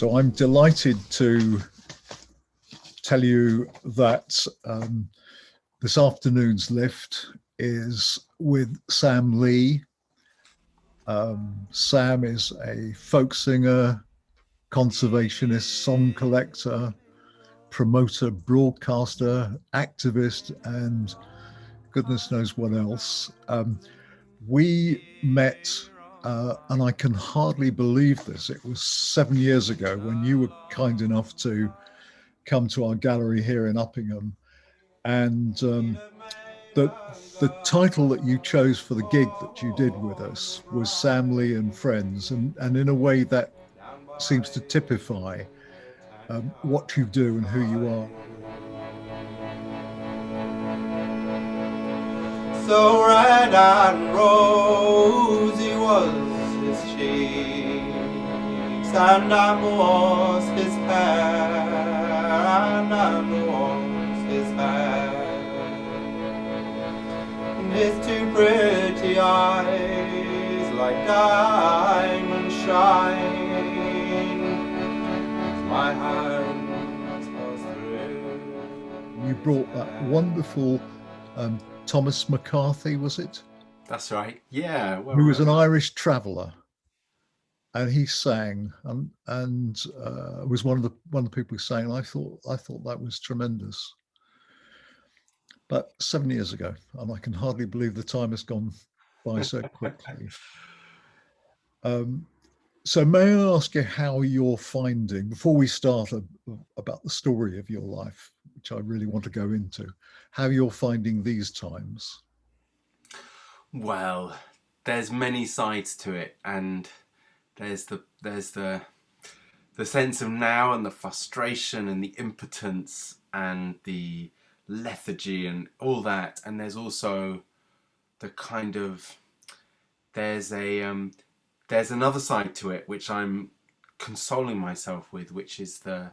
So I'm delighted to tell you that this afternoon's lift is with Sam Lee. Sam is a folk singer, conservationist, song collector, promoter, broadcaster, activist, and goodness knows what else. We met, and I can hardly believe this, it was 7 years ago when you were kind enough to come to our gallery here in Uppingham. And the title that you chose for the gig that you did with us was Sam Lee and Friends. And in a way that seems to typify what you do and who you are. So red and rosy was his cheeks, and amber was his hair, and amber was his hair. And his two pretty eyes like diamonds shine, as my hands pass through. You brought that wonderful Thomas McCarthy, was it? That's right. Yeah. Well, who was an Irish traveller, and he sang and was one of the people who sang. I thought that was tremendous. But 7 years ago, and I can hardly believe the time has gone by so quickly. So may I ask you how you're finding, before we start about the story of your life, which I really want to go into, how you're finding these times? Well, there's many sides to it, and there's the sense of now, and the frustration and the impotence and the lethargy and all that, and there's also the kind of there's another side to it which I'm consoling myself with, which is the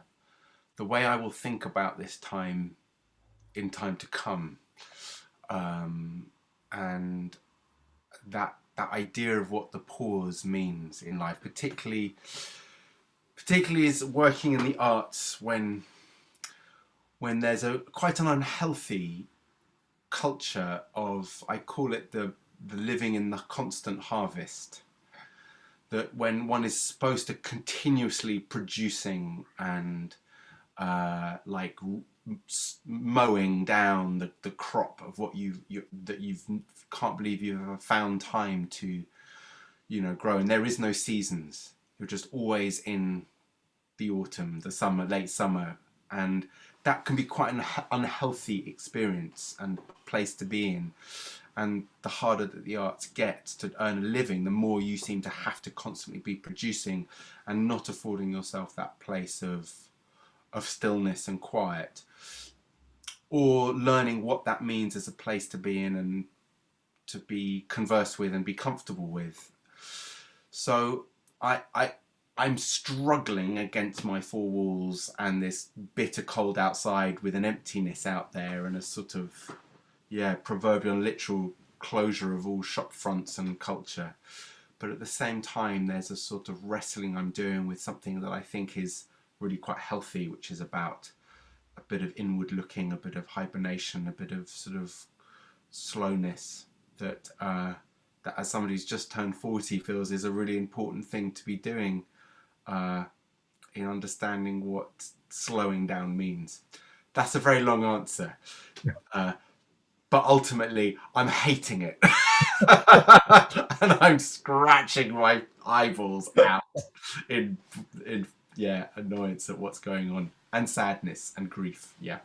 way I will think about this time in time to come, and that idea of what the pause means in life, particularly is working in the arts when there's quite an unhealthy culture of, I call it the living in the constant harvest, that when one is supposed to continuously producing and like mowing down the crop of what you can't believe you've ever found time to grow, and there is no seasons. You're just always in the autumn, the summer, late summer, and that can be quite an unhealthy experience and place to be in. And the harder that the arts get to earn a living, the more you seem to have to constantly be producing and not affording yourself that place of stillness and quiet, or learning what that means as a place to be in and to be conversed with and be comfortable with. So I'm struggling against my four walls and this bitter cold outside, with an emptiness out there and a sort of proverbial and literal closure of all shop fronts and culture. But at the same time, there's a sort of wrestling I'm doing with something that I think is really quite healthy, which is about a bit of inward looking, a bit of hibernation, a bit of sort of slowness that as somebody who's just turned 40 feels is a really important thing to be doing in understanding what slowing down means. That's a very long answer. But ultimately, I'm hating it. And I'm scratching my eyeballs out in annoyance at what's going on, and sadness and grief. Yeah.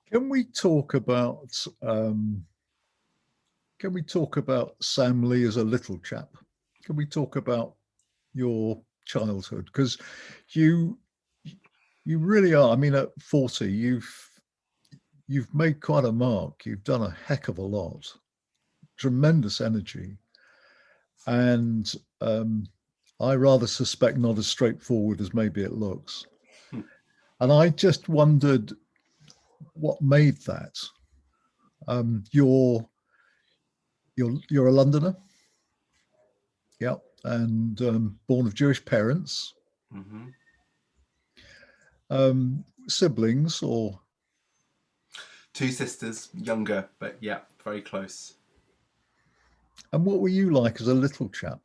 Can we talk about Sam Lee as a little chap? Can we talk about your childhood? Because you really are. I mean, at 40, you've made quite a mark. You've done a heck of a lot. Tremendous energy, and I rather suspect not as straightforward as maybe it looks. And I just wondered what made that. You're a Londoner, yeah, and born of Jewish parents. Hmm. Siblings or? Two sisters, younger, but yeah, very close. And what were you like as a little chap?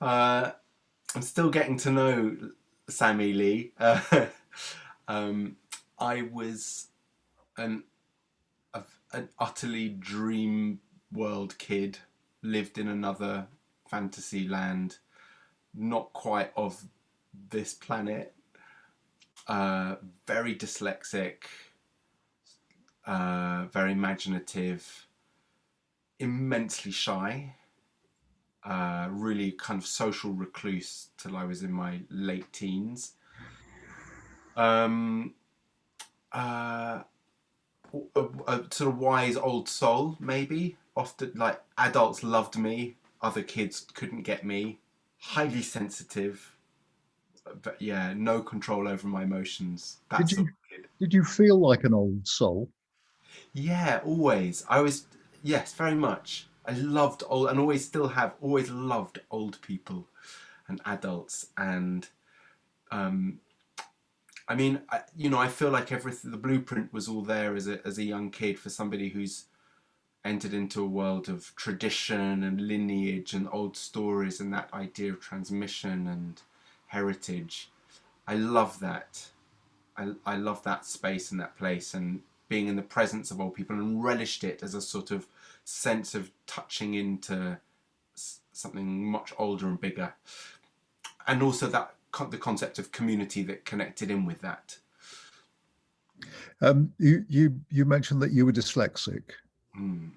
uh, I'm still getting to know Sammy Lee. Um, I was an an utterly dream world kid, lived in another fantasy land, not quite of this planet. Uh, Very dyslexic, very imaginative, immensely shy. Really kind of social recluse till I was in my late teens. Um, uh, a sort of wise old soul, maybe. Often, like adults loved me, other kids couldn't get me. Highly sensitive, but yeah, no control over my emotions. That Did sort you of kid. did you feel like an old soul? Yeah, always. I was, yes, very much. I loved old, and always still have, always loved old people and adults. And um, I mean, I feel like everything, the blueprint was all there as a young kid for somebody who's entered into a world of tradition and lineage and old stories and that idea of transmission and heritage. I love that. I love that space and that place and being in the presence of old people, and relished it as a sort of sense of touching into something much older and bigger. And also that the concept of community that connected in with that. You mentioned that you were dyslexic. Mm.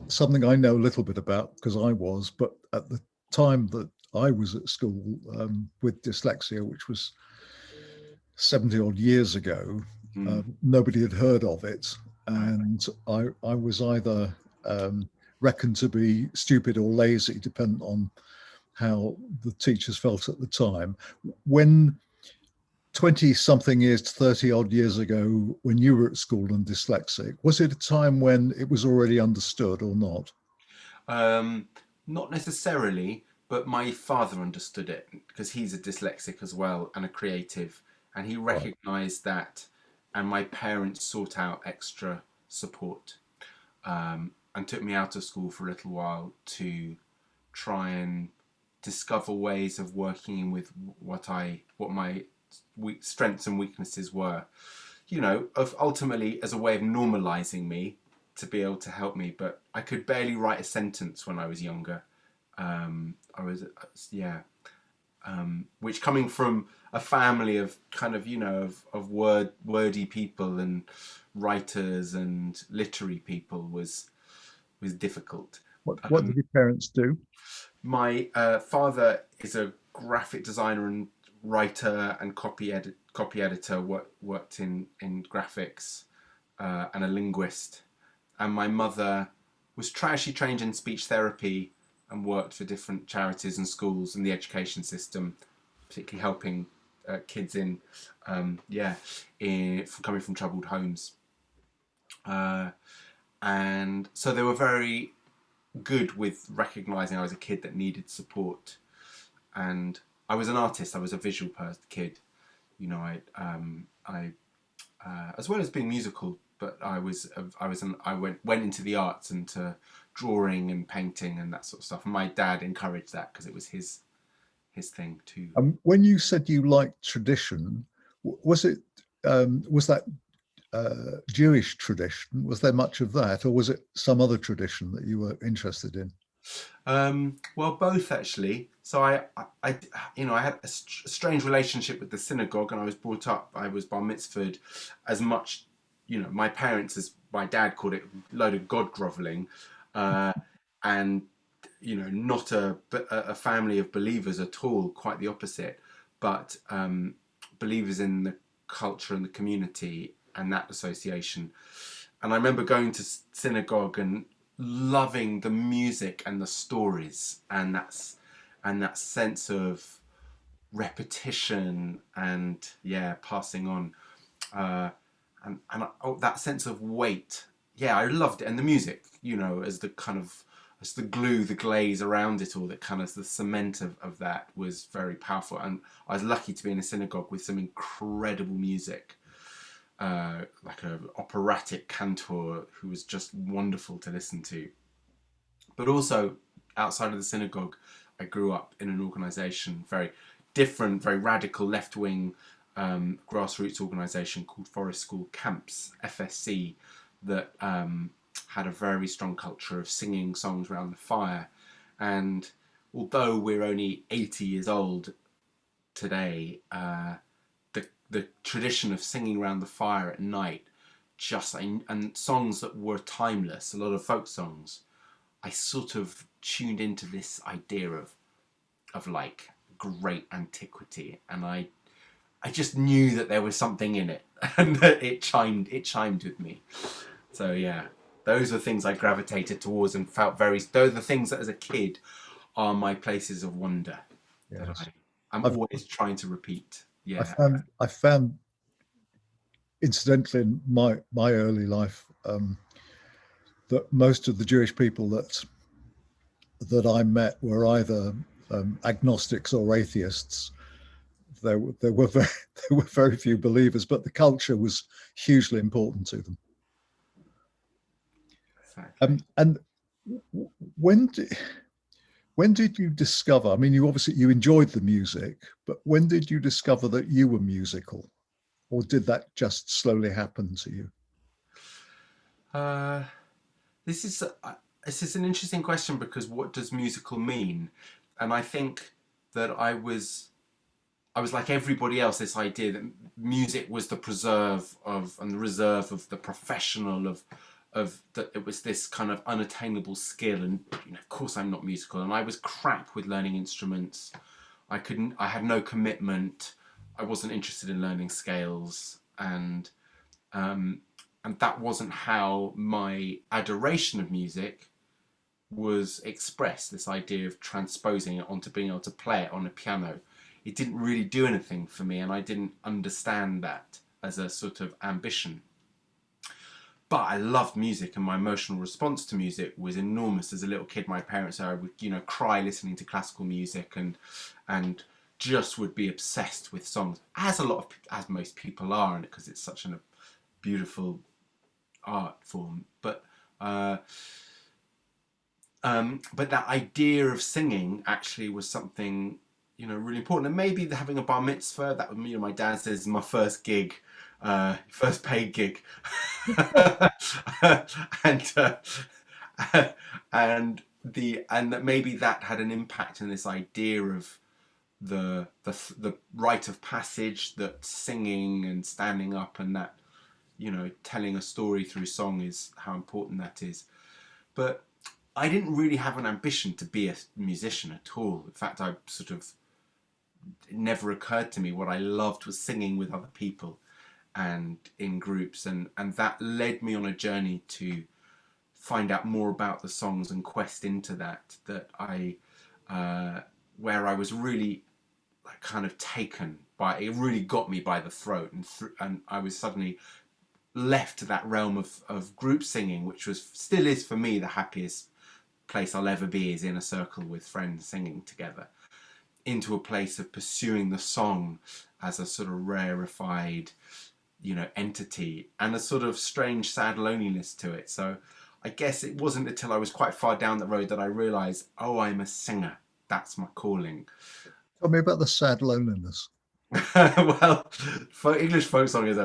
Something I know a little bit about because I was, but at the time that I was at school with dyslexia, which was 70 odd years ago, Mm. nobody had heard of it. Right. And I was either reckoned to be stupid or lazy, depending on how the teachers felt at the time. When 20 something years to 30 odd years ago, when you were at school and dyslexic, was it a time when it was already understood or not? Um, Not necessarily, but my father understood it because he's a dyslexic as well and a creative, and he Right. recognised that. And my parents sought out extra support, and took me out of school for a little while to try and discover ways of working with what my strengths and weaknesses were. Of ultimately as a way of normalizing me to be able to help me. But I could barely write a sentence when I was younger. I was, yeah, which coming from a family of kind of of wordy people and writers and literary people was difficult. What did your parents do? My father is a graphic designer and writer and copy editor. Worked in graphics, and a linguist. And my mother was actually trained in speech therapy and worked for different charities and schools in the education system, particularly helping kids coming from troubled homes. Uh, and so they were very good with recognizing I was a kid that needed support. And I was an artist. I was a visual kid. I as well as being musical, but I went into the arts, into drawing and painting and that sort of stuff. And my dad encouraged that because it was his thing too. When you said you liked tradition, was it was that Jewish tradition? Was there much of that, or was it some other tradition that you were interested in? Well, both actually. So I had a strange relationship with the synagogue, and I was brought up. I was bar mitzvahed as much. My parents, as my dad called it, load of god groveling, and not a family of believers at all. Quite the opposite, but believers in the culture and the community and that association. And I remember going to synagogue and loving the music and the stories, and that sense of repetition and passing on, uh, and that sense of weight. Yeah, I loved it, and the music, as the kind of it's the glue, the glaze around it all, that kind of the cement of that was very powerful. And I was lucky to be in a synagogue with some incredible music, like an operatic cantor who was just wonderful to listen to. But also outside of the synagogue, I grew up in an organisation, very different, very radical left-wing grassroots organisation called Forest School Camps, FSC, that had a very strong culture of singing songs around the fire. And although we're only 80 years old today, the tradition of singing around the fire at night, and songs that were timeless, a lot of folk songs, I sort of tuned into this idea of like great antiquity, and I just knew that there was something in it, and that it chimed with me. So yeah, those are things I gravitated towards and felt very. Those are the things that as a kid are my places of wonder, that Yes. I'm I've, always trying to repeat. I Yeah. found, I found, incidentally, in my early life, that most of the Jewish people that I met were either agnostics or atheists. There were very, there were very few believers, but the culture was hugely important to them. Exactly. And when did, when did you discover? I mean, you obviously you enjoyed the music, but when did you discover that you were musical, or did that just slowly happen to you? Uh, this is an interesting question, because what does musical mean? And I think that I was like everybody else, this idea that music was the preserve of and the reserve of the professional, of that it was this kind of unattainable skill. And of course I'm not musical, and I was crap with learning instruments. I had no commitment. I wasn't interested in learning scales, um, and that wasn't how my adoration of music was expressed. This idea of transposing it onto being able to play it on a piano, it didn't really do anything for me, and I didn't understand that as a sort of ambition. But I loved music, and my emotional response to music was enormous. As a little kid, my parents said I would, cry listening to classical music, and just would be obsessed with songs, as most people are, and because it's such a beautiful art form. But that idea of singing actually was something, really important. And maybe having a bar mitzvah, that would, my dad says, my first gig, first paid gig, and and that maybe that had an impact in this idea of the rite of passage, that singing and standing up, and that, telling a story through song is how important that is. But I didn't really have an ambition to be a musician at all. In fact, it never occurred to me. What I loved was singing with other people and in groups, and that led me on a journey to find out more about the songs and quest into that I where I was really like kind of taken by it. Really got me by the throat, and I was suddenly left to that realm of group singing, which still is for me the happiest place I'll ever be, is in a circle with friends singing together, into a place of pursuing the song as a sort of rarefied, entity, and a sort of strange, sad loneliness to it. So I guess it wasn't until I was quite far down the road that I realised, oh, I'm a singer. That's my calling. Tell me about the sad loneliness. Well, English folk song is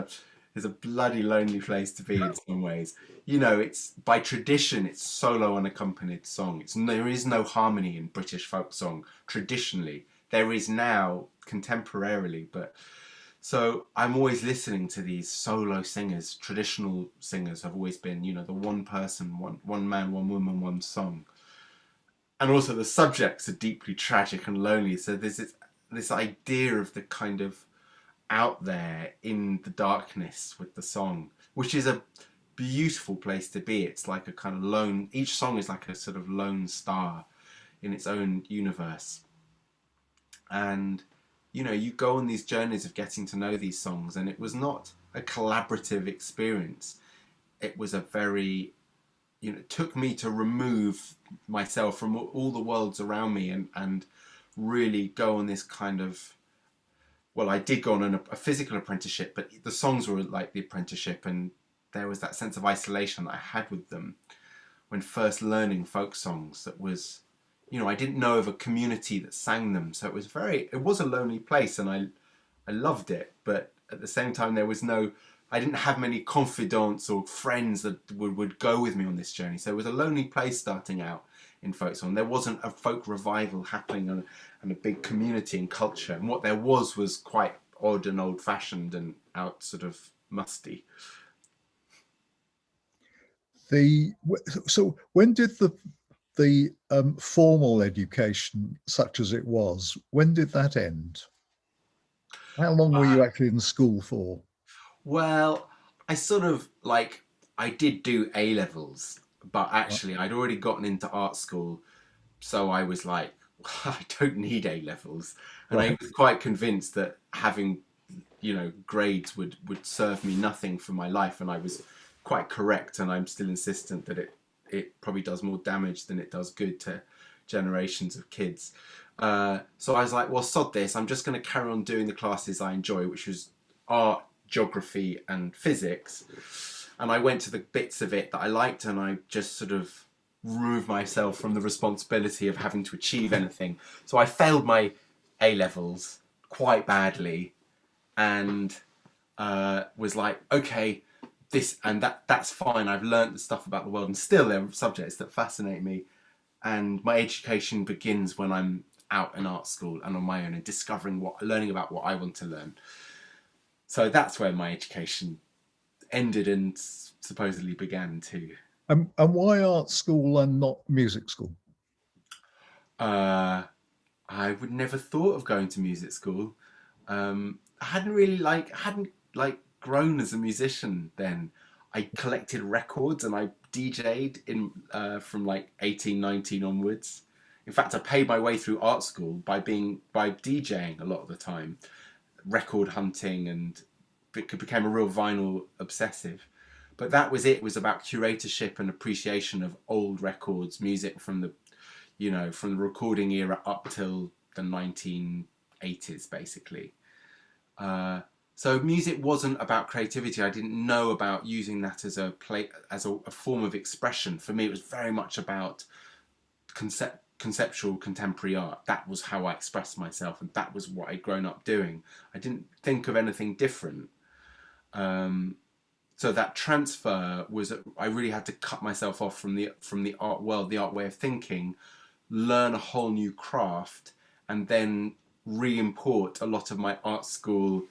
a bloody lonely place to be in some ways. It's by tradition, it's solo unaccompanied song. There is no harmony in British folk song traditionally. There is now contemporarily, but so I'm always listening to these solo singers. Traditional singers have always been, the one person, one man, one woman, one song. And also the subjects are deeply tragic and lonely. So there's this idea of the kind of out there in the darkness with the song, which is a beautiful place to be. It's like a kind of lone, each song is like a sort of lone star in its own universe. And, you go on these journeys of getting to know these songs, and it was not a collaborative experience. It was a very it took me to remove myself from all the worlds around me, and really go on this kind of, well, I did go on a physical apprenticeship, but the songs were like the apprenticeship, and there was that sense of isolation that I had with them when first learning folk songs. That was, I didn't know of a community that sang them, so it was a lonely place, and I loved it, but at the same time I didn't have many confidants or friends that would go with me on this journey. So it was a lonely place starting out in folk song. There wasn't a folk revival happening and a big community and culture. And what there was quite odd and old fashioned and out sort of musty. So when did the formal education, such as it was, when did that end? How long were you actually in school for? Well, I did do A levels, but actually I'd already gotten into art school, so I was like, I don't need A levels, and I Right. was quite convinced that having, grades would serve me nothing for my life, and I was quite correct, and I'm still insistent that it probably does more damage than it does good to generations of kids. So I was like, well, sod this. I'm just going to carry on doing the classes I enjoy, which was art, geography, and physics. And I went to the bits of it that I liked, and I just sort of removed myself from the responsibility of having to achieve anything. So I failed my A levels quite badly, and was like, okay, that's fine. I've learned the stuff about the world, and still there are subjects that fascinate me. And my education begins when I'm out in art school and on my own, and learning about what I want to learn. So that's where my education ended and supposedly began too. And why art school and not music school? Uh, I would never thought of going to music school. I hadn't like grown as a musician then. I collected records and I DJ'd in from like 18, 19 onwards. In fact, I paid my way through art school by DJing a lot of the time, record hunting, and it became a real vinyl obsessive. But that was it. It was about curatorship and appreciation of old records, music from the recording era up till the 1980s, basically. So music wasn't about creativity. I didn't know about using that as a form of expression. For me, it was very much about conceptual contemporary art. That was how I expressed myself, and that was what I'd grown up doing. I didn't think of anything different. So that transfer was, I really had to cut myself off from the art world, the art way of thinking, learn a whole new craft, and then re-import a lot of my art school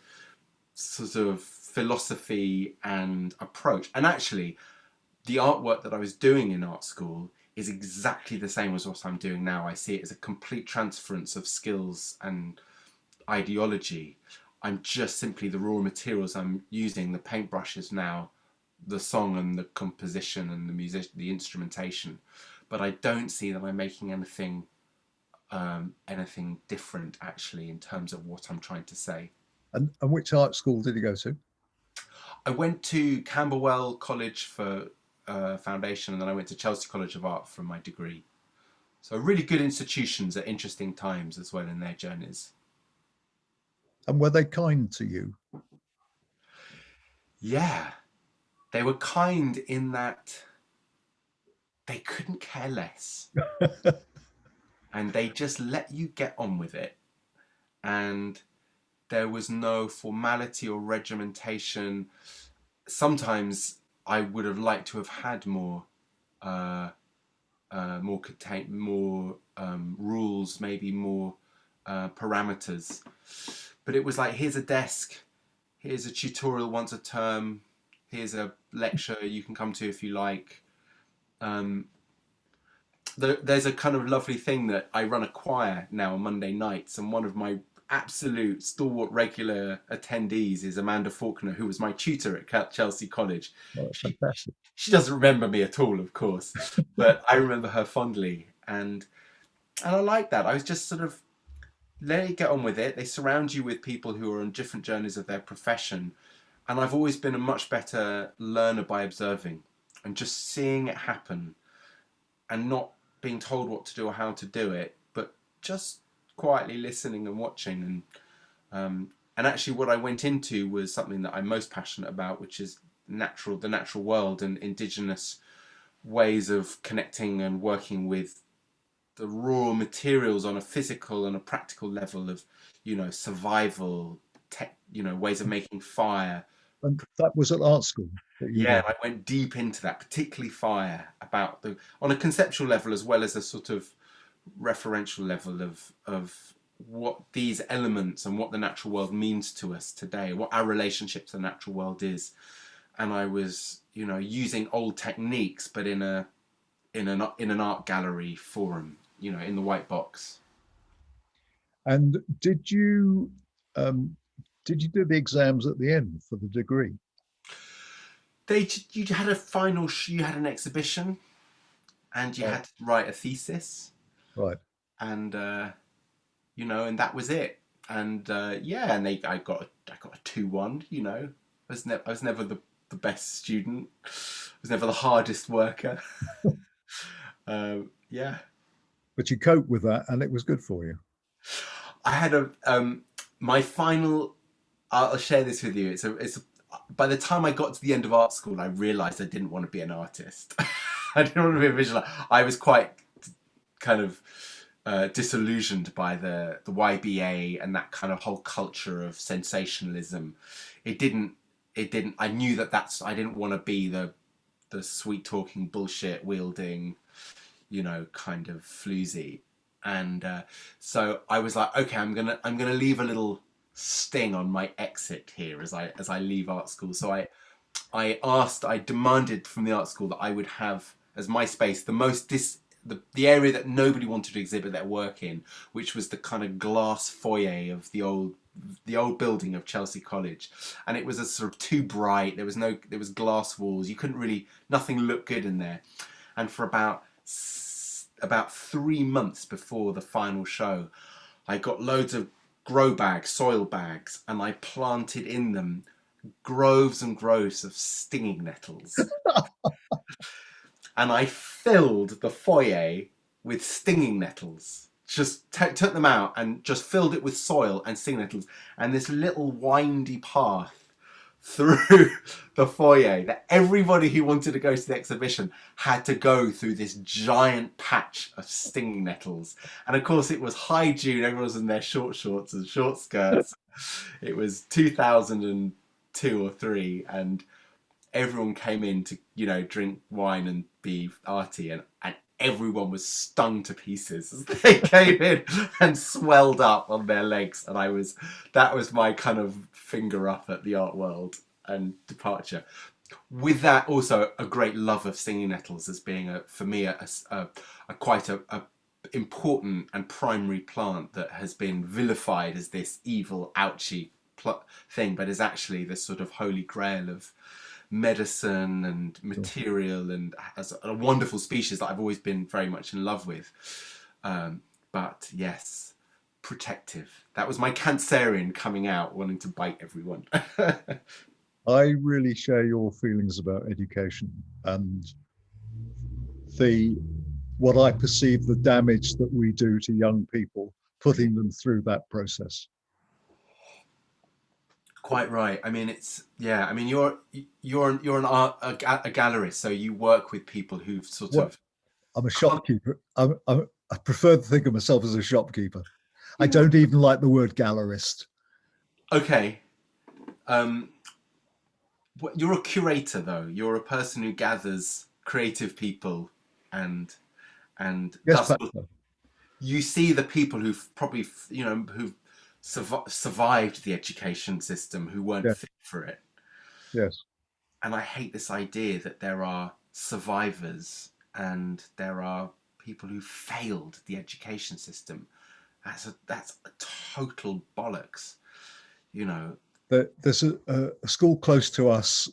sort of philosophy and approach. And actually, the artwork that I was doing in art school is exactly the same as what I'm doing now. I see it as a complete transference of skills and ideology. I'm just simply the raw materials I'm using, the paintbrushes now, the song and the composition and the instrumentation. But I don't see that I'm making anything different actually in terms of what I'm trying to say. And which art school did you go to? I went to Camberwell College for foundation, and then I went to Chelsea College of Art for my degree. So really good institutions at interesting times as well in their journeys. And were they kind to you? Yeah, they were kind in that they couldn't care less, and they just let you get on with it. And there was no formality or regimentation. Sometimes I would have liked to have had uh, more rules, maybe more parameters. But it was like, here's a desk, here's a tutorial once a term, here's a lecture you can come to if you like. Um, there's a kind of lovely thing that I run a choir now on Monday nights, and one of my absolute stalwart regular attendees is Amanda Faulkner, who was my tutor at Chelsea College. Oh, She, fantastic. she doesn't remember me at all, of course, but I remember her fondly, and I like that. I was just sort of let it get on with it. They surround you with people who are on different journeys of their profession, and I've always been a much better learner by observing. and just seeing it happen, and not being told what to do or how to do it, but just quietly listening and watching. And actually what I went into was something that I'm most passionate about, which is the natural world and indigenous ways of connecting and working with the raw materials on a physical and a practical level of, survival, ways of making fire. And that was at art school that you Yeah, did. and I went deep into that, particularly fire, about on a conceptual level as well as a sort of referential level of what these elements and what the natural world means to us today, what our relationship to the natural world is. And I was, using old techniques, but in an art gallery forum, in the white box. And um, did you do the exams at the end for the degree? You had a you had an exhibition, and you Right. had to write a thesis, Right. and and that was it. And yeah, and I got a 2-1. I was never the best student. I was never the hardest worker. Yeah, But you coped with that, and it was good for you. I had my final. I'll share this with you. By the time I got to the end of art school, I realised I didn't want to be an artist. I didn't want to be a visual. I was quite kind of disillusioned by the YBA and that kind of whole culture of sensationalism. It didn't. I knew I didn't want to be the sweet talking bullshit wielding, kind of floozy. And so I was like, okay, I'm gonna leave a little sting on my exit here as I leave art school. So I demanded from the art school that I would have as my space the area that nobody wanted to exhibit their work in, which was the kind of glass foyer of the old building of Chelsea College. And it was a sort of too bright. There was glass walls. You couldn't really, nothing looked good in there. And for about 3 months before the final show, I got loads of grow bags, soil bags, and I planted in them groves and groves of stinging nettles. And I filled the foyer with stinging nettles. Just took them out and just filled it with soil and stinging nettles. And this little windy path through the foyer that everybody who wanted to go to the exhibition had to go through this giant patch of stinging nettles. And of course it was high June, everyone was in their short shorts and short skirts. It was 2002 or 3, and everyone came in to, drink wine and be arty, and everyone was stung to pieces as they came in and swelled up on their legs. And that was my kind of finger up at the art world and departure. With that, also a great love of stinging nettles as being for me a quite a important and primary plant that has been vilified as this evil, ouchy thing, but is actually this sort of holy grail of medicine and material, and as a wonderful species that I've always been very much in love with. But yes, protective. That was my Cancerian coming out, wanting to bite everyone. I really share your feelings about education and what I perceive the damage that we do to young people, putting them through that process. Quite right. I mean, you're a gallerist, so you work with people who've sort What of I'm a come. shopkeeper. I prefer to think of myself as a shopkeeper. I Yeah. don't even like the word gallerist. Okay. Um, you're a curator, though. You're a person who gathers creative people and Yes, does. Pastor. You see the people who've probably who've survived the education system, who weren't Yeah, fit for it. yes. And I hate this idea that there are survivors and there are people who failed the education system. That's a total bollocks, you know. There's a school close to us.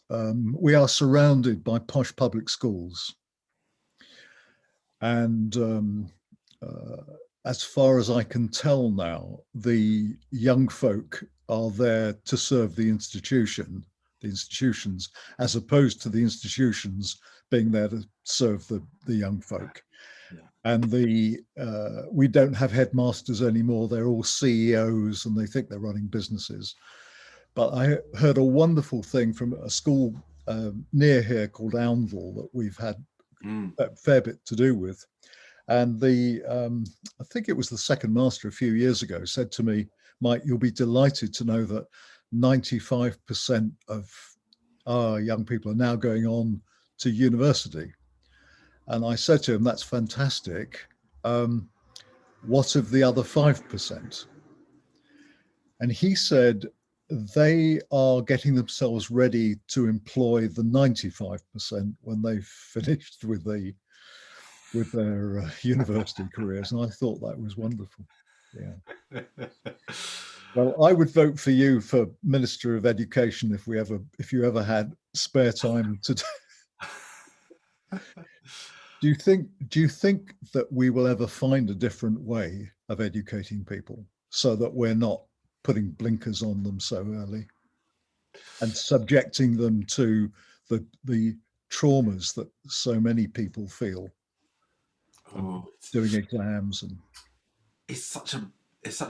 We are surrounded by posh public schools. And uh, as far as I can tell now, the young folk are there to serve the institution. the institutions, as opposed to the institutions being there to serve the young folk. Yeah. And we don't have headmasters anymore. They're all CEOs and they think they're running businesses. But I heard a wonderful thing from a school near here called Oundle that we've had a fair bit to do with. And I think it was the second master a few years ago said to me, Mike, you'll be delighted to know that 95% of our young people are now going on to university. And I said to him, that's fantastic. What of the other 5%? And he said, they are getting themselves ready to employ the 95% when they've finished with their university careers. And I thought that was wonderful. Yeah. Well, I would vote for you for Minister of Education if you ever had spare time to do you think that we will ever find a different way of educating people so that we're not putting blinkers on them so early and subjecting them to the traumas that so many people feel doing exams? And it's such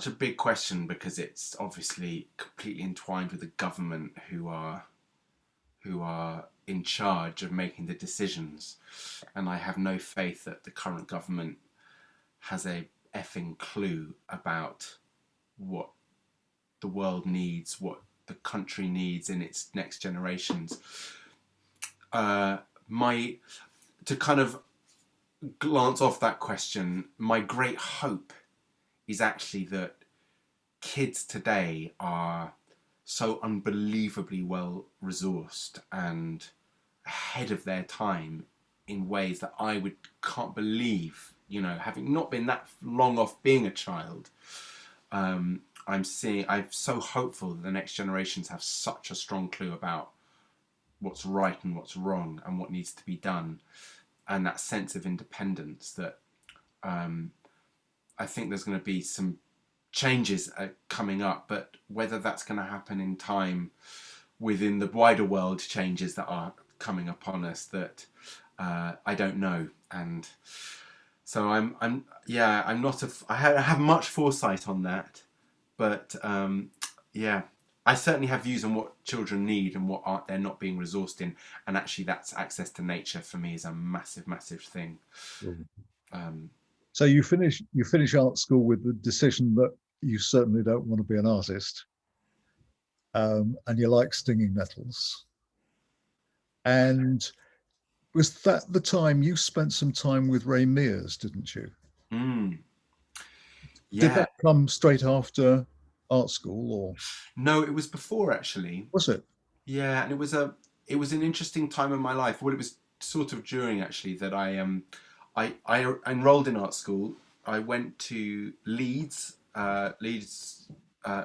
a big question because it's obviously completely entwined with the government who are in charge of making the decisions, and I have no faith that the current government has a effing clue about what the world needs, what the country needs in its next generations. To kind of glance off that question, my great hope is actually that kids today are so unbelievably well resourced and ahead of their time in ways that can't believe, having not been that long off being a child. I'm so hopeful that the next generations have such a strong clue about what's right and what's wrong and what needs to be done, and that sense of independence that I think there's going to be some changes coming up, but whether that's going to happen in time within the wider world changes that are coming upon us, that I don't know. And so I have much foresight on that, but I certainly have views on what children need and what they're not being resourced in, and actually that's access to nature for me is a massive thing. So you finish art school with the decision that you certainly don't want to be an artist, and you like stinging nettles. And was that the time you spent some time with Ray Mears, didn't you? Yeah. Did that come straight after art school, or? No, it was before, actually. Was it? Yeah, and it was an interesting time in my life. Well, it was sort of during, actually, that I enrolled in art school. I went to Leeds.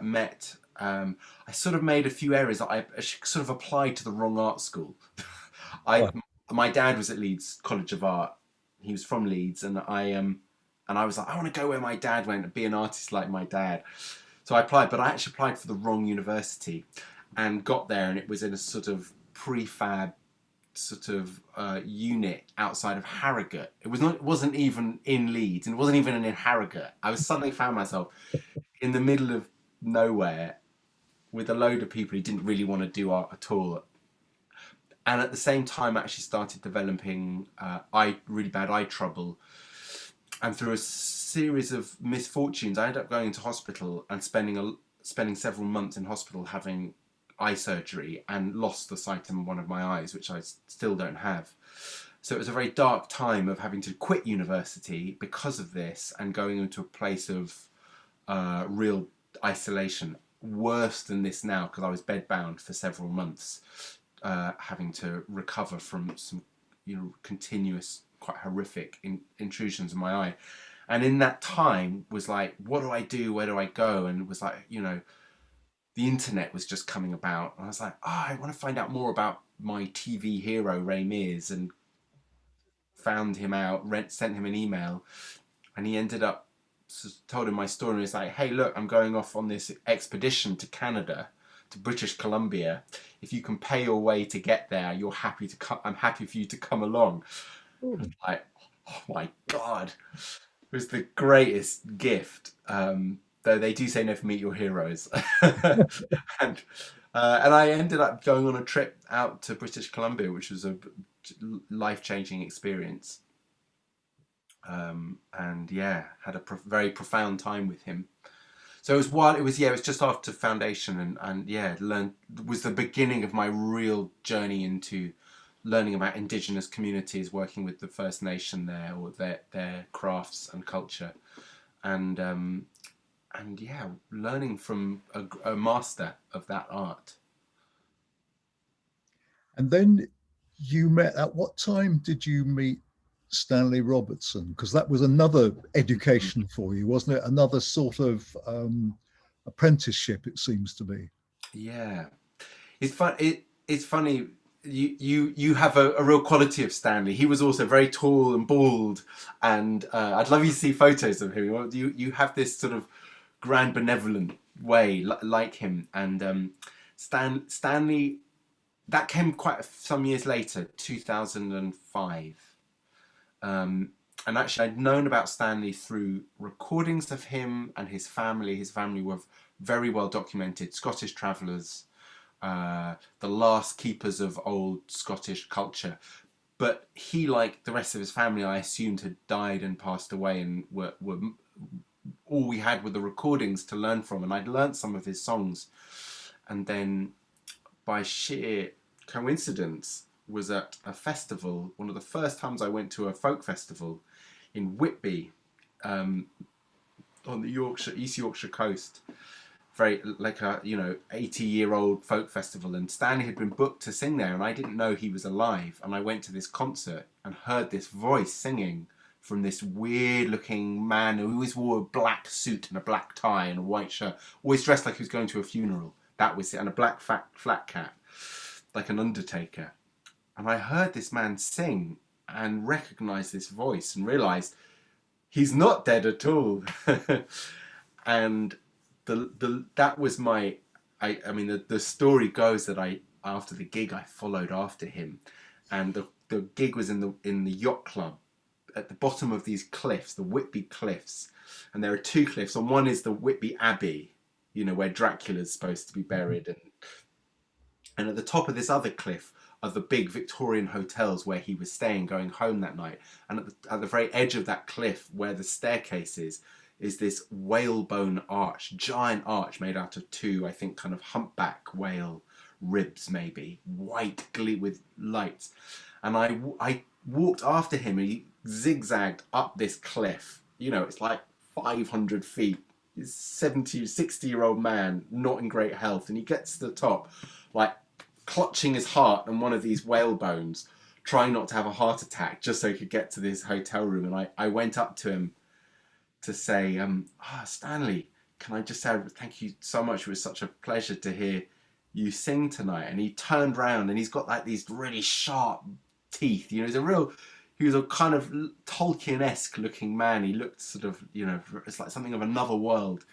Met. I sort of made a few errors. I sort of applied to the wrong art school. My dad was at Leeds College of Art. He was from Leeds, and I was like, I want to go where my dad went and be an artist like my dad. So I applied, but I actually applied for the wrong university, and got there, and it was in a sort of prefab unit outside of Harrogate. It wasn't even in Leeds, and it wasn't even in Harrogate. I was suddenly found myself in the middle of nowhere with a load of people who didn't really want to do art at all. And at the same time, I actually started developing really bad eye trouble. And through a series of misfortunes, I ended up going into hospital and spending several months in hospital having eye surgery, and lost the sight in one of my eyes, which I still don't have. So it was a very dark time of having to quit university because of this and going into a place of real isolation. Worse than this now, because I was bedbound for several months, having to recover from some continuous, quite horrific intrusions in my eye. And in that time was like, what do I do? Where do I go? And it was like, the internet was just coming about. And I was like, I want to find out more about my TV hero, Ray Mears, and found him out, sent him an email, and he ended up, told him my story, and he was like, hey, look, I'm going off on this expedition to Canada to British Columbia. If you can pay your way to get there, you're happy to come. I'm happy for you to come along. Oh. Like, oh my God, it was the greatest gift. Though they do say never meet your heroes. and and I ended up going on a trip out to British Columbia, which was a life-changing experience. And yeah, had a very profound time with him. So it was while it was, yeah, it was just after foundation, and yeah, learned was the beginning of my real journey into learning about indigenous communities, working with the First Nation there, or their crafts and culture, and and yeah, learning from a master of that art. And then you met, at what time did you meet Stanley Robertson? Because that was another education for you, wasn't it? Another sort of apprenticeship, it seems to be. Yeah, it's fun. It's funny. You have a real quality of Stanley. He was also very tall and bald, and I'd love you to see photos of him. You have this sort of grand benevolent way like him, and Stanley, that came quite some years later, 2005. And actually, I'd known about Stanley through recordings of him and his family. His family were very well documented, Scottish travellers, the last keepers of old Scottish culture. But he, like the rest of his family, I assumed had died and passed away, and were all we had were the recordings to learn from. And I'd learnt some of his songs, and then by sheer coincidence was at a festival, one of the first times I went to a folk festival in Whitby, on the East Yorkshire coast. Very like a 80-year-old folk festival, and Stanley had been booked to sing there, and I didn't know he was alive. And I went to this concert and heard this voice singing from this weird-looking man who always wore a black suit and a black tie and a white shirt, always dressed like he was going to a funeral. That was it, and a black flat cap, like an undertaker. And I heard this man sing and recognised this voice and realised he's not dead at all. And that was my, I mean the story goes that I, after the gig, I followed after him, and the gig was in the yacht club at the bottom of these cliffs, the Whitby cliffs, and there are two cliffs. On one is the Whitby Abbey, where Dracula's supposed to be buried, and at the top of this other cliff are the big Victorian hotels where he was staying going home that night. And at the very edge of that cliff, where the staircase is this whalebone arch, giant arch made out of two, I think, kind of humpback whale ribs, maybe, white with lights. And I walked after him, and he zigzagged up this cliff. It's like 500 feet. He's 60-year-old man, not in great health. And he gets to the top, like clutching his heart and one of these whalebones, trying not to have a heart attack, just so he could get to this hotel room. And I went up to him to say, Stanley, can I just say thank you so much. It was such a pleasure to hear you sing tonight. And he turned around, and he's got like these really sharp teeth. He was a kind of Tolkien-esque looking man. He looked sort of, it's like something of another world.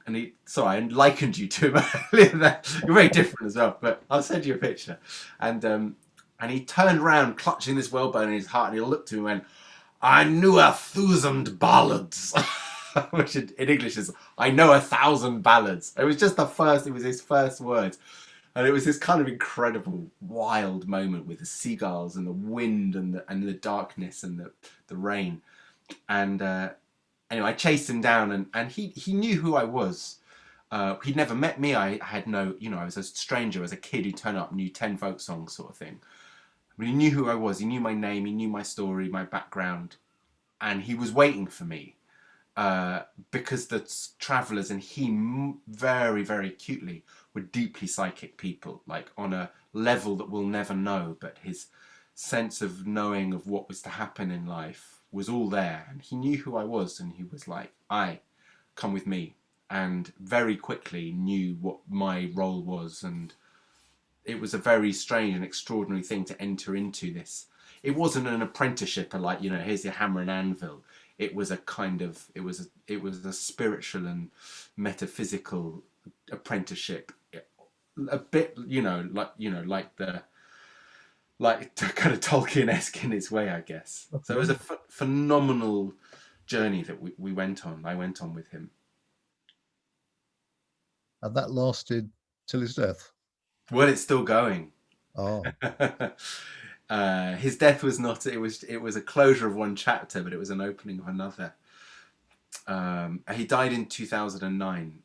And sorry, I likened you to him earlier. You're very different as well, but I'll send you a picture. And he turned around, clutching this whalebone in his heart, and he looked at me and went, "I knew 1,000 ballads," which in English is, "I know 1,000 ballads." It was his first words. And it was this kind of incredible, wild moment with the seagulls and the wind and the darkness and the rain. And anyway, I chased him down, and he knew who I was. He'd never met me. I had no, I was a stranger, as a kid who turned up, knew 10 folk songs sort of thing. But he knew who I was. He knew my name. He knew my story, my background. And he was waiting for me, because the travellers and he very, very acutely were deeply psychic people, like on a level that we'll never know. But his sense of knowing of what was to happen in life was all there. And he knew who I was, and he was like, "Aye, come with me." And very quickly knew what my role was. And it was a very strange and extraordinary thing to enter into this. It wasn't an apprenticeship, like, here's your hammer and anvil. It was a kind of, it was a spiritual and metaphysical apprenticeship a bit, like the like kind of Tolkien-esque in its way, I guess. So it was a phenomenal journey that we went on. I went on with him. And that lasted till his death. Well, it's still going. Oh, His death was not. It was a closure of one chapter, but it was an opening of another. He died in 2009.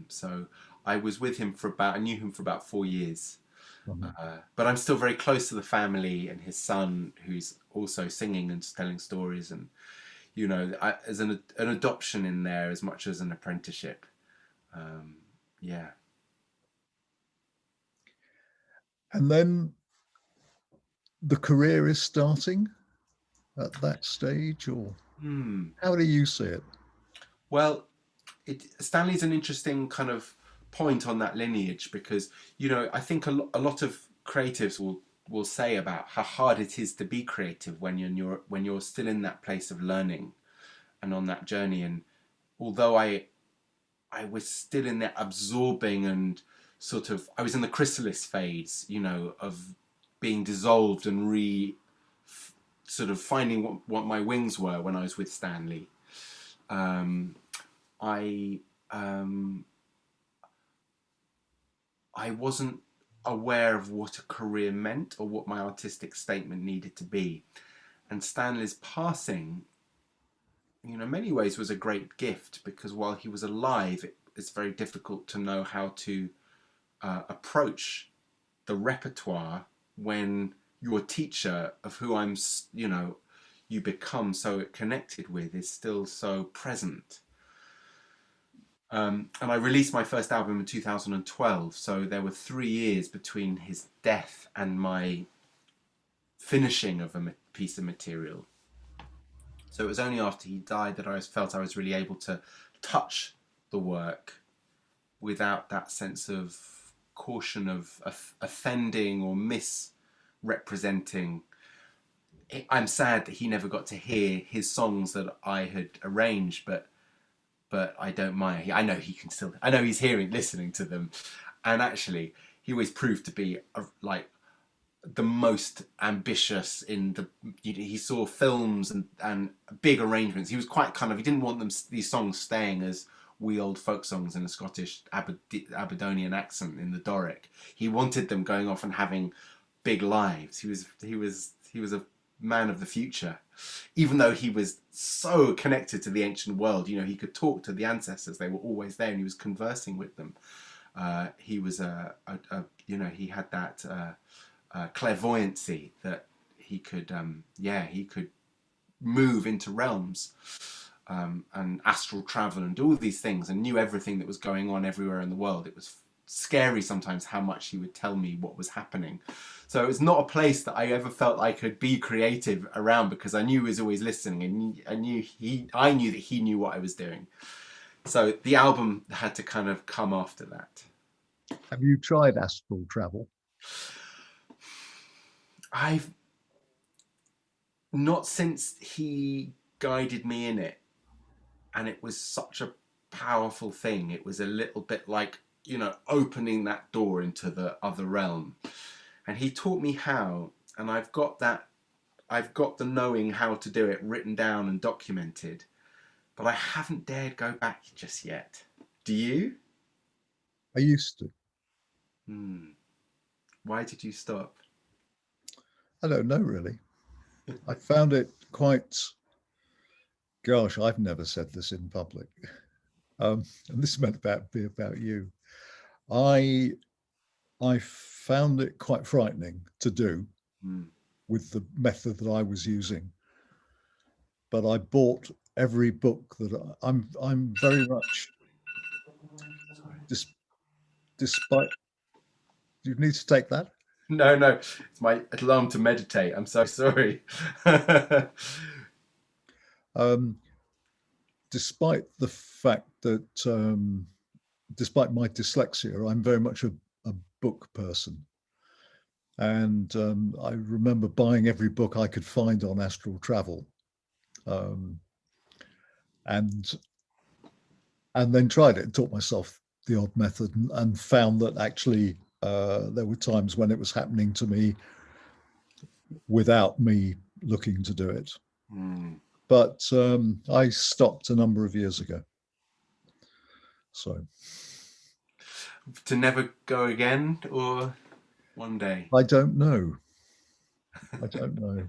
So I was with him I knew him for about 4 years. But I'm still very close to the family and his son, who's also singing and telling stories, and as an adoption in there as much as an apprenticeship. Yeah. and then the career is starting at that stage, or how do you see it? Well, Stanley's an interesting kind of point on that lineage, because I think a lot of creatives will say about how hard it is to be creative when you're still in that place of learning and on that journey. And although I was still in that absorbing and sort of, I was in the chrysalis phase, of being dissolved and sort of finding what my wings were when I was with Stanley. I wasn't aware of what a career meant or what my artistic statement needed to be. And Stanley's passing, in many ways was a great gift, because while he was alive, it's very difficult to know how to approach the repertoire when your teacher, of who you become so connected with, is still so present. And I released my first album in 2012, so there were 3 years between his death and my finishing of a piece of material. So it was only after he died that I felt I was really able to touch the work without that sense of caution of offending or misrepresenting. I'm sad that he never got to hear his songs that I had arranged, but I don't mind. I know he's listening to them, and actually, he always proved to be like the most ambitious in the. He saw films and big arrangements. He was quite he didn't want these songs staying as wee old folk songs in a Scottish Aberdonian accent in the Doric. He wanted them going off and having big lives. He was a man of the future, even though he was so connected to the ancient world. He could talk to the ancestors; they were always there, and he was conversing with them. He was he had that clairvoyancy that he could move into realms and astral travel and do all these things, and knew everything that was going on everywhere in the world. It was scary sometimes how much he would tell me what was happening. So it was not a place that I ever felt I could be creative around, because I knew he was always listening, and I knew that he knew what I was doing. So the album had to kind of come after that. Have you tried astral travel? I've not, since he guided me in it, and it was such a powerful thing. It was a little bit like, opening that door into the other realm. And he taught me how, and I've got the knowing how to do it written down and documented, but I haven't dared go back just yet. Do you? I used to. Why did you stop? I don't know, really. I found it quite, gosh, I've never said this in public. And this might be about you. I found it quite frightening to do with the method that I was using. But I bought every book that I'm very much, despite, do you need to take that? No, it's my alarm to meditate. I'm so sorry. Despite the fact that, despite my dyslexia, I'm very much a book person. And I remember buying every book I could find on astral travel, and then tried it and taught myself the odd method, and found that actually there were times when it was happening to me without me looking to do it. Mm. But I stopped a number of years ago. So To never go again, or one day? I don't know. I don't know.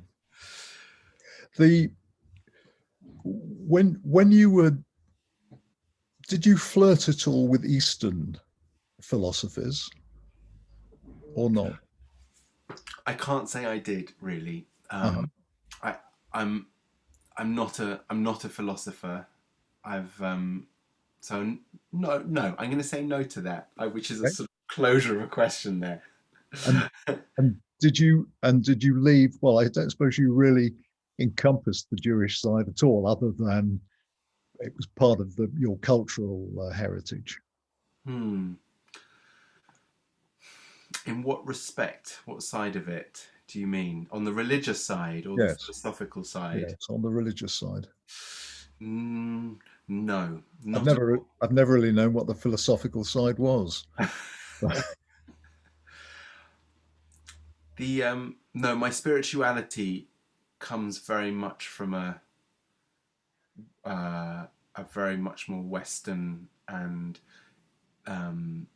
The when you were, did you flirt at all with Eastern philosophies or not? I can't say I did really. Uh-huh. I, I'm I'm not a philosopher. I've so no. I'm going to say no to that, which is a Okay. sort of closure of a question there. And did you leave? Well, I don't suppose you really encompassed the Jewish side at all, other than it was part of your cultural heritage. Hmm. In what respect? What side of it do you mean? On the religious side or the Yes, philosophical side? yes, on the religious side. Mm, no, I've not at never, all. I've never really known what the philosophical side was. The no, my spirituality comes very much from a very much more Western and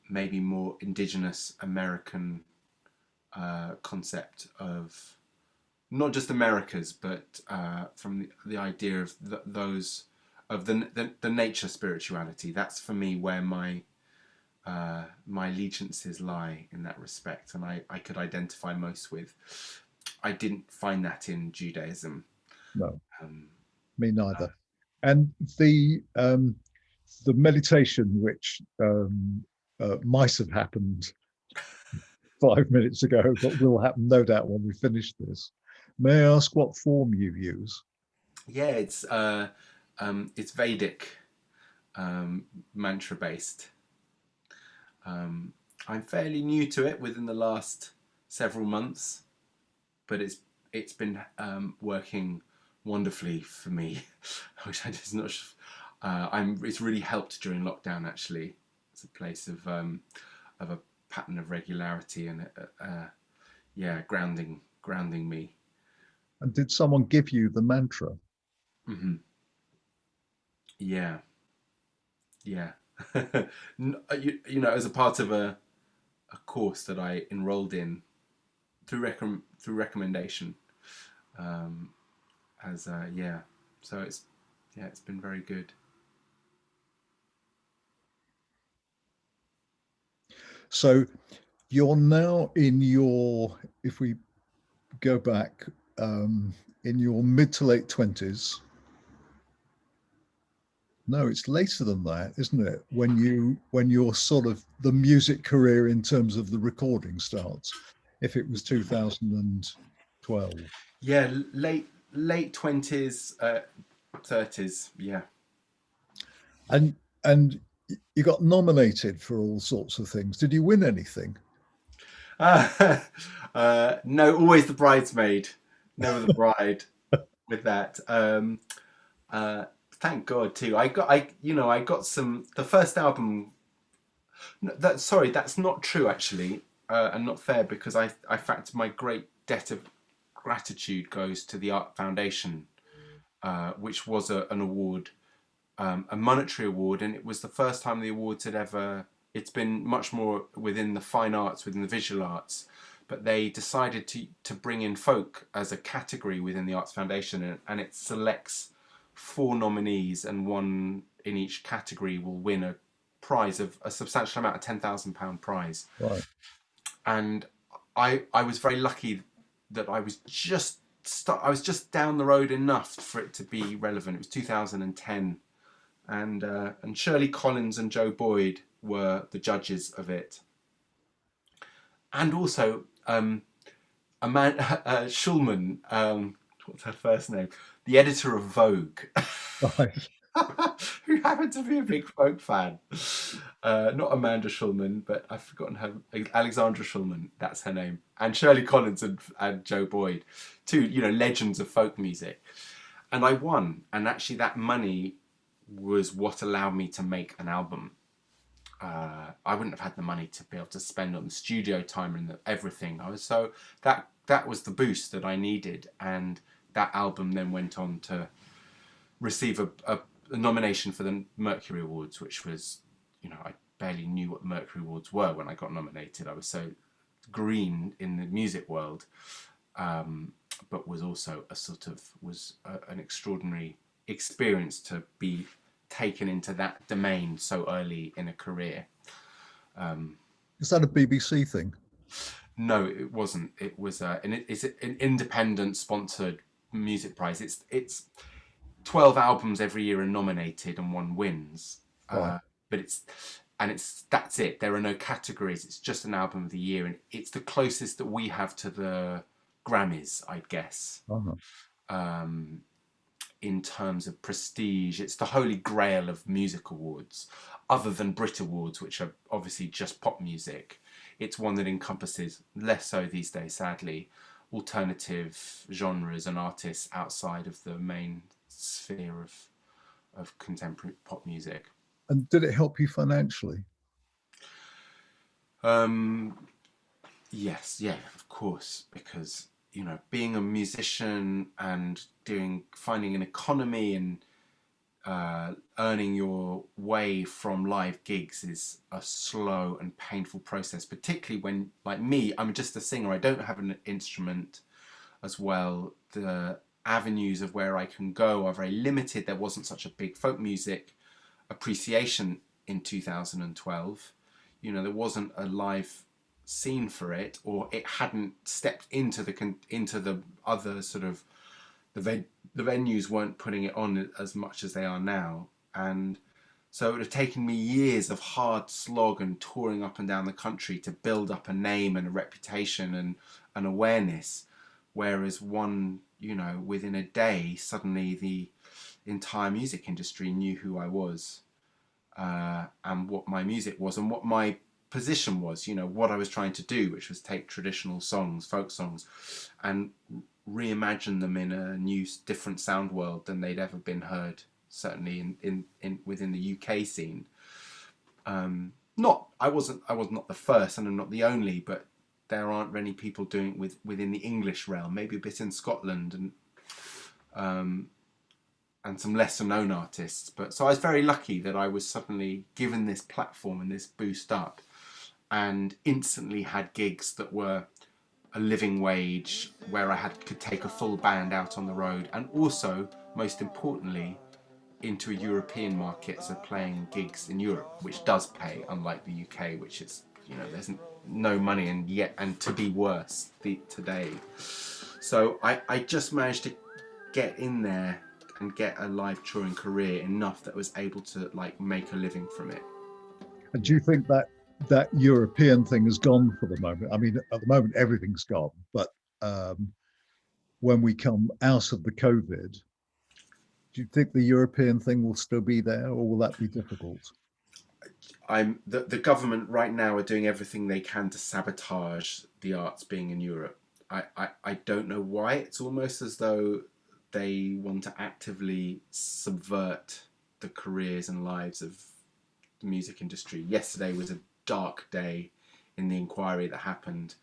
maybe more indigenous American concept of not just Americas, but from the idea of those of the nature spirituality. That's for me where my allegiances lie in that respect, and I could identify most with. I didn't find that in Judaism. No, Um, me neither. And the meditation, which might have happened 5 minutes ago, but will happen no doubt when we finish this. May I ask what form you use? yeah, it's Vedic, mantra based. Um, I'm fairly new to it within the last several months, but it's been working wonderfully for me, which I just not. It's really helped during lockdown. Actually, it's a place of a pattern of regularity and yeah, grounding me. And did someone give you the mantra? Hmm. Yeah, yeah. You know, as a part of a course that I enrolled in through recommendation, um, as yeah. So it's been very good. So you're now in your, if we go back, in your mid to late 20s. No, it's later than that, isn't it? When you're sort of the music career in terms of the recording starts. If it was 2012. Yeah, late 20s, 30s. Yeah. And and you got nominated for all sorts of things. Did you win anything? No, always the bridesmaid, never the bride. With that, thank God too. I got some. The first album. No, sorry, that's not true actually, and not fair because I fact my great debt of gratitude goes to the Art Foundation, which was an award, a monetary award, and it was the first time the awards had ever. It's been much more within the fine arts, within the visual arts, but they decided to bring in folk as a category within the Arts Foundation, and it selects four nominees, and one in each category will win a prize of a substantial amount, a £10,000 prize. Right. And I was very lucky that I was just down the road enough for it to be relevant. It was 2010, and Shirley Collins and Joe Boyd were the judges of it, and also Schulman, what's her first name, the editor of Vogue, Right. who happened to be a big folk fan. Not Amanda Schulman, but I've forgotten her. Alexandra Schulman, that's her name, and Shirley Collins and Joe Boyd, two legends of folk music. And I won, and actually that money was what allowed me to make an album. I wouldn't have had the money to be able to spend on the studio time and everything. That was the boost that I needed, and that album then went on to receive a nomination for the Mercury Awards, which was, I barely knew what the Mercury Awards were when I got nominated. I was so green in the music world, but was also an extraordinary experience to be taken into that domain so early in a career. Is that a BBC thing? No, it wasn't. It was it's an independent sponsored music prize. It's 12 albums every year are nominated and one wins. Right. But that's it. There are no categories. It's just an album of the year, and it's the closest that we have to the Grammys, I'd guess. Uh-huh. In terms of prestige, it's the holy grail of music awards, other than Brit Awards, which are obviously just pop music. It's one that encompasses, less so these days, sadly, alternative genres and artists outside of the main sphere of contemporary pop music. And did it help you financially? Yes, yeah, of course, because being a musician and finding an economy and earning your way from live gigs is a slow and painful process, particularly when, like me, I'm just a singer. I don't have an instrument as well. The avenues of where I can go are very limited. There wasn't such a big folk music appreciation in 2012. There wasn't a live scene for it, or it hadn't stepped into the other sort of the venues weren't putting it on as much as they are now. And so it would have taken me years of hard slog and touring up and down the country to build up a name and a reputation and an awareness. Whereas within a day, suddenly the entire music industry knew who I was, and what my music was and what my position was, what I was trying to do, which was take traditional songs, folk songs, and reimagine them in a new, different sound world than they'd ever been heard, certainly in within the UK scene. I was not the first and I'm not the only, but there aren't many people doing it within the English realm, maybe a bit in Scotland and some lesser known artists. But so I was very lucky that I was suddenly given this platform and this boost up, and instantly had gigs that were a living wage, where I could take a full band out on the road, and also, most importantly, into a European market, so playing gigs in Europe, which does pay, unlike the UK, which is, there's no money and to be worse today. So I just managed to get in there and get a live touring career enough that I was able to make a living from it. And do you think that European thing has gone for the moment? I mean, at the moment, everything's gone. But when we come out of the COVID, do you think the European thing will still be there, or will that be difficult? The government right now are doing everything they can to sabotage the arts being in Europe. I don't know why. It's almost as though they want to actively subvert the careers and lives of the music industry. Yesterday was a dark day in the inquiry that happened,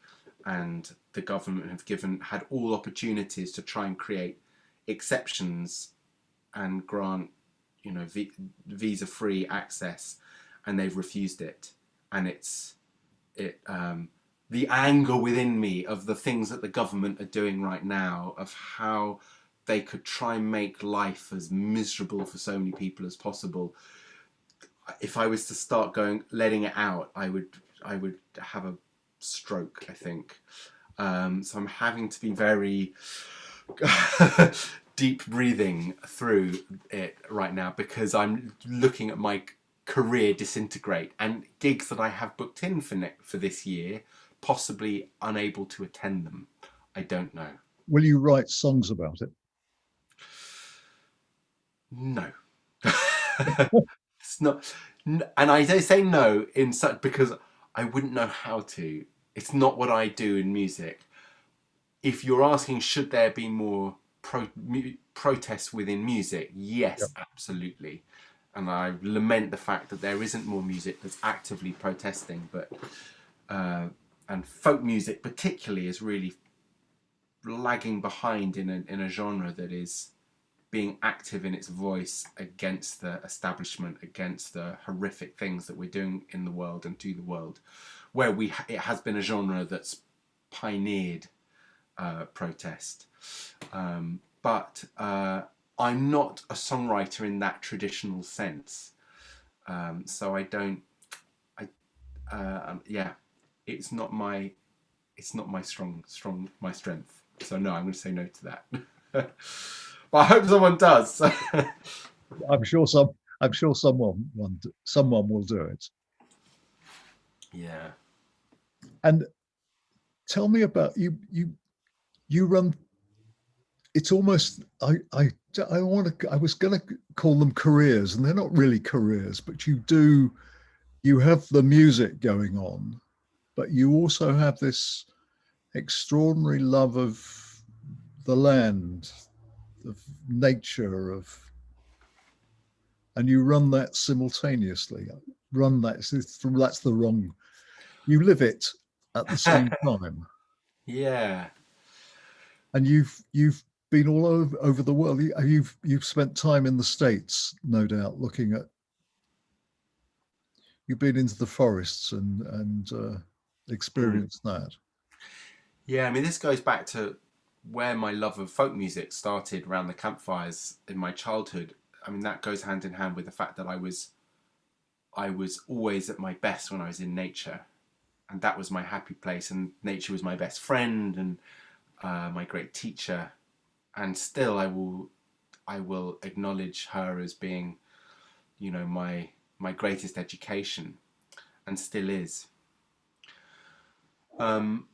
and the government have had all opportunities to try and create exceptions and grant visa-free access, and they've refused it. And the anger within me of the things that the government are doing right now, of how they could try and make life as miserable for so many people as possible. If I was to start letting it out, I would have a stroke, I think. So I'm having to be very deep breathing through it right now, because I'm looking at my career disintegrate, and gigs that I have booked in for this year, possibly unable to attend them. I don't know. Will you write songs about it? No. It's not, and I don't say no in such because I wouldn't know how to. It's not what I do in music. If you're asking, should there be more protests within music? Yes, Yep. absolutely. and I lament the fact that there isn't more music that's actively protesting. But and folk music particularly is really lagging behind in a genre that is being active in its voice against the establishment, against the horrific things that we're doing in the world and to the world, where it has been a genre that's pioneered protest. But I'm not a songwriter in that traditional sense, so I don't. Yeah, it's not my my strength. So no, I'm going to say no to that. But I hope someone does. I'm sure someone will do it. Yeah. And tell me about you run. It's almost I want to. I was going to call them careers, and they're not really careers, but you have the music going on, but you also have this extraordinary love of the land, of nature, and you run that simultaneously. Run that. That's the wrong. You live it at the same time, Yeah. and you've been all over the world. You've spent time in the States, no doubt, looking at. You've been into the forests and experienced that. Yeah, I mean, this goes back to where my love of folk music started around the campfires in my childhood. I mean, that goes hand in hand with the fact that I was always at my best when I was in nature, and that was my happy place. And nature was my best friend and my great teacher. And still, I will acknowledge her as being, you know, my greatest education, and still is. Um,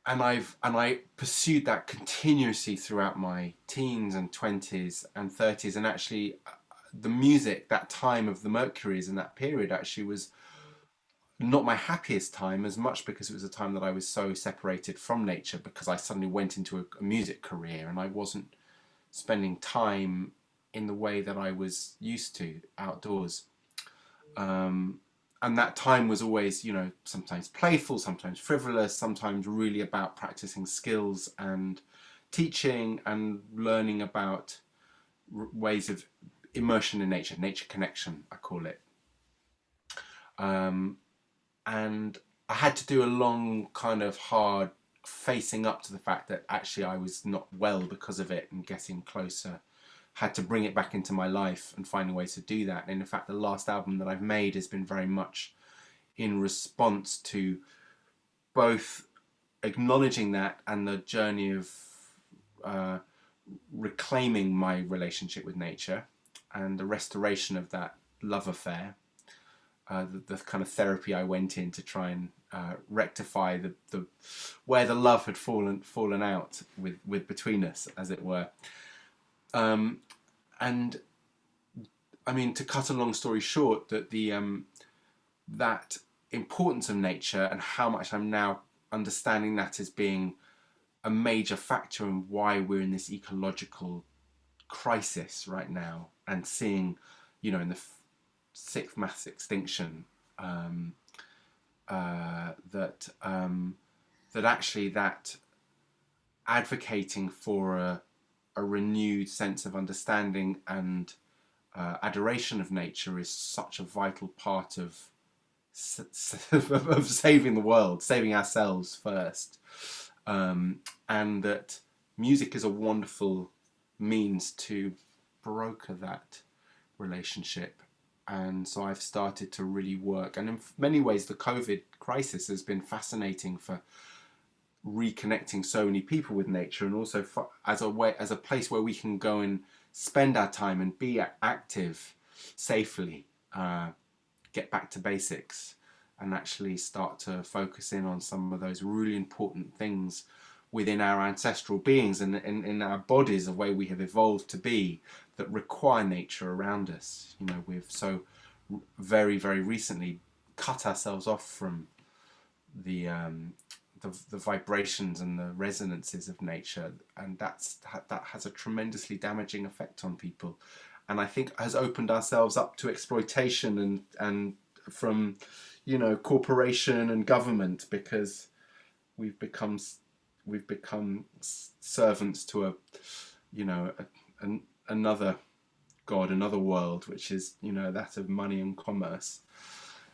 and I pursued that continuously throughout my teens and 20s and 30s, and actually the music, that time of the Mercuries and that period, actually was not my happiest time, as much because it was a time that I was so separated from nature, because I suddenly went into a music career and I wasn't spending time in the way that I was used to outdoors. And that time was always, you know, sometimes playful, sometimes frivolous, sometimes really about practicing skills and teaching and learning about ways of immersion in nature, nature connection, I call it. And I had to do a long kind of hard facing up to the fact that actually I was not well because of it, and getting closer. Had to bring it back into my life and finding ways to do that. And in fact, the last album that I've made has been very much in response to both acknowledging that and the journey of uh, reclaiming my relationship with nature and the restoration of that love affair. The kind of therapy I went in to try and rectify the where the love had fallen out with between us, as it were. And I mean, to cut a long story short, that that importance of nature and how much I'm now understanding that as being a major factor in why we're in this ecological crisis right now, and seeing, you know, in the sixth mass extinction, that actually that advocating for a renewed sense of understanding and adoration of nature is such a vital part of of saving the world, saving ourselves first, and that music is a wonderful means to broker that relationship. And so I've started to really work, and in many ways the COVID crisis has been fascinating for reconnecting so many people with nature, and also for, as a place where we can go and spend our time and be active safely, get back to basics, and actually start to focus in on some of those really important things within our ancestral beings and in our bodies, the way we have evolved to be, that require nature around us. You know, we've so very, very recently cut ourselves off from the the vibrations and the resonances of nature, and that has a tremendously damaging effect on people. and I think has opened ourselves up to exploitation and from, you know, corporation and government, because we've become we've become servants to a, you know, another god, another world, which is, you know, that of money and commerce.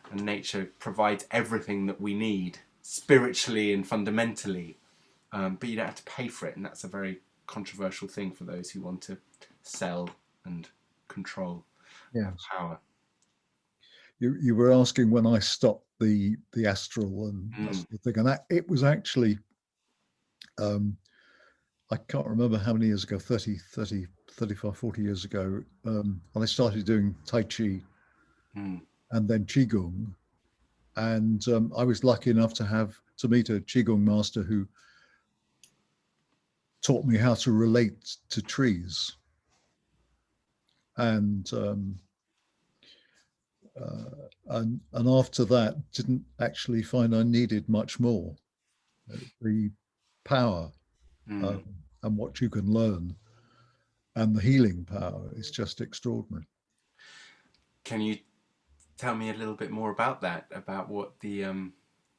And nature provides everything that we need spiritually and fundamentally, but you don't have to pay for it, and that's a very controversial thing for those who want to sell and control Yes. power. You were asking when I stopped the astral and that sort of thing, and it was actually, I can't remember how many years ago, 35, 40 years ago, when I started doing Tai Chi and then Qigong. And I was lucky enough to meet a Qigong master who taught me how to relate to trees. And and after that, didn't actually find I needed much more. The power and what you can learn and the healing power is just extraordinary. Can you tell me a little bit more about that? About what the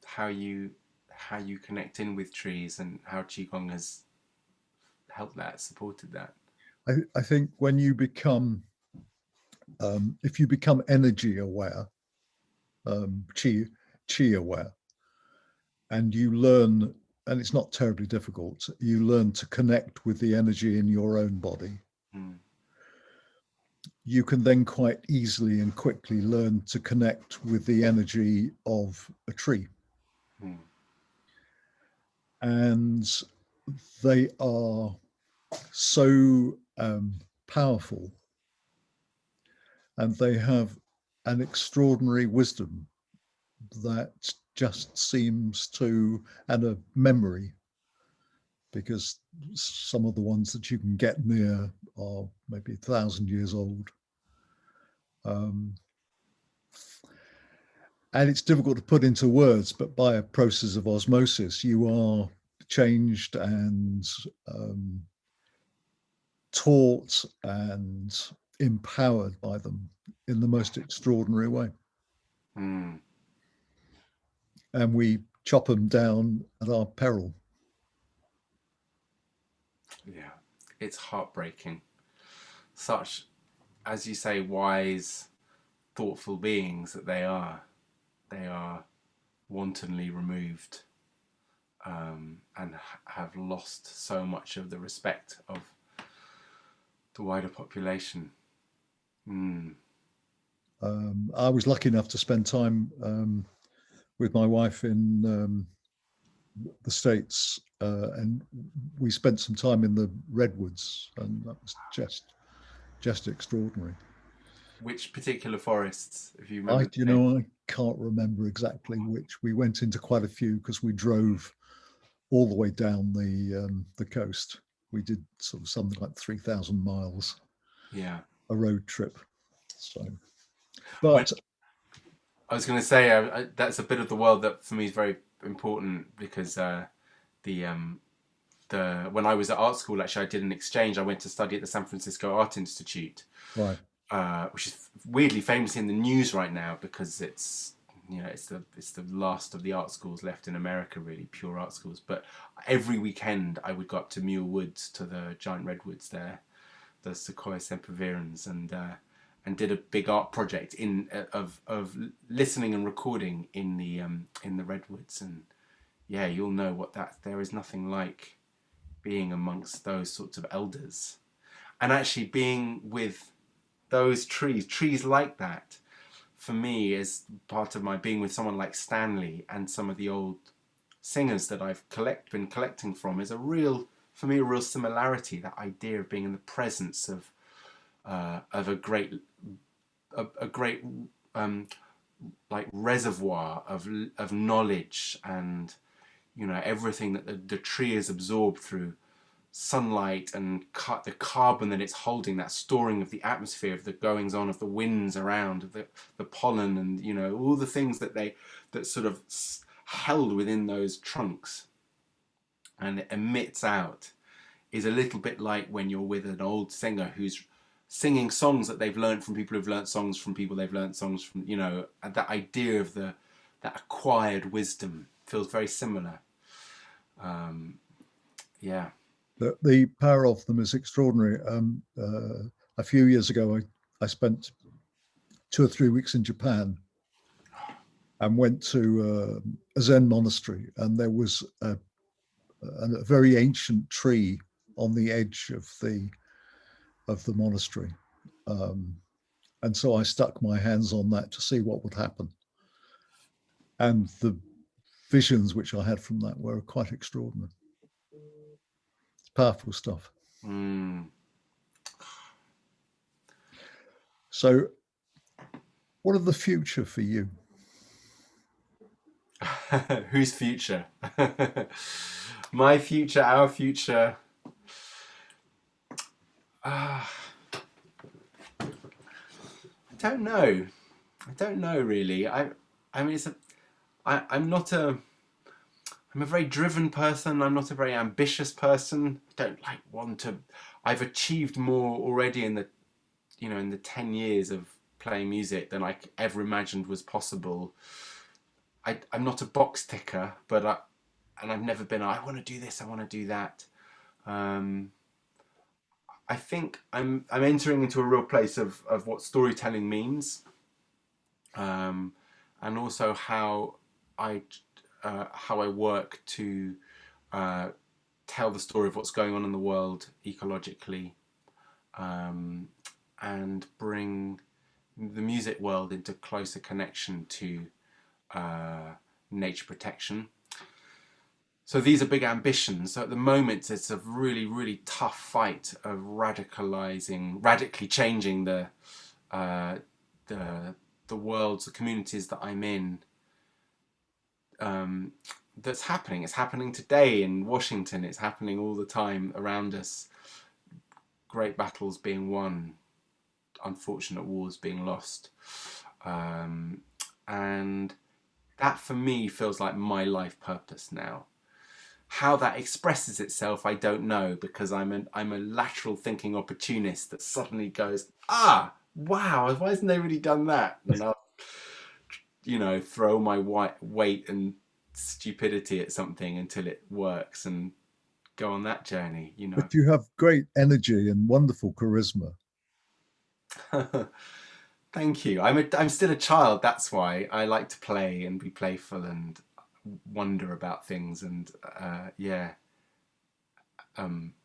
how you connect in with trees, and how qigong has helped that, supported that? I think when you become, if you become energy aware, chi aware, and you learn, and it's not terribly difficult, you learn to connect with the energy in your own body. You can then quite easily and quickly learn to connect with the energy of a tree. And they are so powerful, and they have an extraordinary wisdom that just seems to, and a memory, because some of the ones that you can get near are maybe 1,000 years old. And it's difficult to put into words, but by a process of osmosis, you are changed and taught and empowered by them in the most extraordinary way. And we chop them down at our peril. Yeah, it's heartbreaking. Such, as you say, wise, thoughtful beings that they are wantonly removed, and have lost so much of the respect of the wider population. I was lucky enough to spend time with my wife in the States, and we spent some time in the redwoods, and that was just extraordinary. Which particular forests, if you remember? I can't remember exactly which. We went into quite a few because we drove all the way down the coast. We did sort of something like 3,000 miles. Yeah, a road trip. So, but I was going to say that's a bit of the world that for me is very important, because when I was at art school, actually, I did an exchange. I went to study at the San Francisco Art Institute, right, which is weirdly famous in the news right now, because it's, you know, it's the last of the art schools left in America, really pure art schools. But every weekend I would go up to Muir Woods, to the giant redwoods there, the Sequoia sempervirens, and did a big art project of listening and recording in the redwoods. And yeah, you'll know what that, there is nothing like being amongst those sorts of elders, and actually being with those trees like that. For me, is part of my being with someone like Stanley and some of the old singers that I've been collecting from, is for me a real similarity. That idea of being in the presence of a great like reservoir of knowledge, and, you know, everything that the tree is absorbed through sunlight, and the carbon that it's holding, that storing of the atmosphere, of the goings on of the winds around, of the pollen, and, you know, all the things that sort of held within those trunks and it emits out, is a little bit like when you're with an old singer who's singing songs that they've learned from people who've learnt songs from people they've learnt songs from, you know, and that idea of that acquired wisdom feels very similar. Yeah. The power of them is extraordinary. A few years ago, I spent 2 or 3 weeks in Japan and went to a Zen monastery, and there was a very ancient tree on the edge of the monastery, and so I stuck my hands on that to see what would happen. And the visions which I had from that were quite extraordinary. It's powerful stuff. Mm. So, what of the future for you? Whose future? My future, our future. I don't know. I don't know really. I mean, I'm a very driven person. I'm not a very ambitious person. I don't like want to. I've achieved more already in the, you know, in the 10 years of playing music than I ever imagined was possible. I'm not a box ticker, but I've never been, I want to do this, I want to do that. I think I'm entering into a real place of what storytelling means, and also how I work to tell the story of what's going on in the world ecologically, and bring the music world into closer connection to nature protection. So these are big ambitions. So at the moment, it's a really, really tough fight of radically changing the worlds, the communities that I'm in. That's happening. It's happening today in Washington. It's happening all the time around us. Great battles being won, unfortunate wars being lost, and that for me feels like my life purpose now. How that expresses itself, I don't know, because I'm a lateral thinking opportunist that suddenly goes, wow, why hasn't they really done that? And I'll, you know, throw my weight and stupidity at something until it works and go on that journey, you know. But you have great energy and wonderful charisma. Thank you. I'm still a child. That's why I like to play and be playful and wonder about things, and